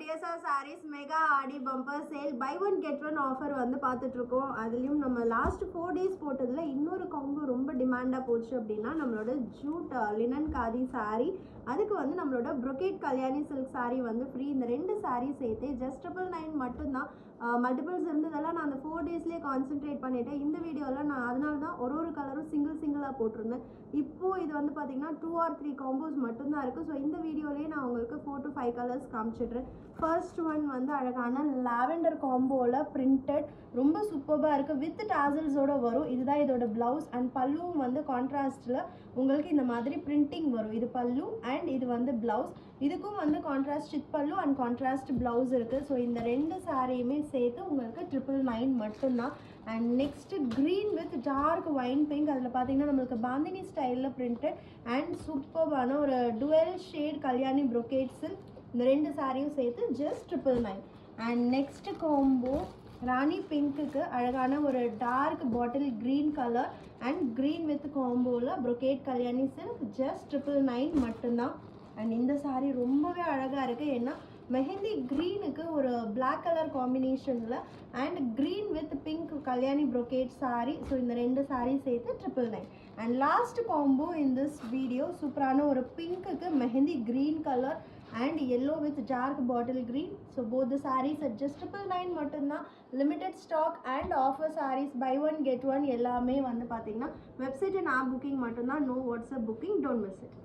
DSR sarees mega Aadi bumper sale buy one get one offer வந்து பார்த்துட்டு இருக்கோம். அதுலேயும் நம்ம லாஸ்ட் 4 days போட்டதில் இன்னொரு காம்போ ரொம்ப டிமாண்டாக போச்சு அப்படின்னா நம்மளோட ஜூட் லினன் காதி சாரீ, அதுக்கு வந்து நம்மளோட ப்ரொகேட் கல்யாணி சில்க் சாரீ வந்து ஃப்ரீ. இந்த 2 சாரீ சேர்த்து ஜஸ்ட் 999 மட்டும்தான். மல்டிபிள்ஸ் இருந்ததெல்லாம் நான் அந்த 4 daysலேயே கான்சென்ட்ரேட் பண்ணிட்டேன். இந்த வீடியோவில் நான் அதனால தான் ஒரு கலரும் சிங்கிளாக போட்டிருந்தேன். இப்போது இது வந்து பார்த்திங்கன்னா 2 or 3 காம்போஸ் மட்டும்தான் இருக்குது. ஸோ இந்த வீடியோலேயே நான் உங்களுக்கு 4 to 5 கலர்ஸ் காமிச்சிடுறேன். ஃபர்ஸ்ட் ஒன் வந்து அழகான லாவெண்டர் காம்போவில் பிரிண்டட் ரொம்ப சூப்பராக இருக்குது. வித் டாசல்ஸோடு வரும். இதுதான் இதோட ப்ளவுஸ் அண்ட் பல்லுவும் வந்து கான்ட்ராஸ்டில் உங்களுக்கு இந்த மாதிரி பிரிண்டிங் வரும். இது பல்லு அண்ட் இது வந்து ப்ளவுஸ். இதுக்கும் வந்து கான்ட்ராஸ்ட் சித் பல்லு அண்ட் கான்ட்ராஸ்ட் ப்ளவுஸ் இருக்குது. ஸோ இந்த 2 சாரியுமே சேர்த்து உங்களுக்கு 999 மட்டும்தான். And next green with dark wine pink, அதில் பார்த்தீங்கன்னா நம்மளுக்கு பாந்தினி ஸ்டைலில் பிரிண்டட் அண்ட் சூப்பரான ஒரு டுவெல் ஷேட் கல்யாணி ப்ரொகேட்ஸு. இந்த 2 சாரியும் சேர்த்து just 999. And next combo Rani பிங்க்குக்கு அழகான ஒரு dark bottle green colour and green with காம்போவில் ப்ரொகேட் கல்யாணி சில்க் ஜஸ்ட் 999 மட்டும்தான். அண்ட் இந்த சாரீ ரொம்பவே அழகாக இருக்குது. ஏன்னா மெஹந்தி க்ரீனுக்கு ஒரு பிளாக் கலர் காம்பினேஷனில் and green with pink Kalyani brocade sari. So இந்த 2 சாரீ சேர்த்து 999. And last combo in this video சூப்பரான ஒரு பிங்க்குக்கு mehndi green colour and yellow with dark bottle green. So both the saris at just 999 மட்டும்தான். Limited stock and offer saris buy one get one எல்லாமே வந்து பார்த்தீங்கன்னா website and app booking மட்டும்தான். No WhatsApp booking. Don't miss it.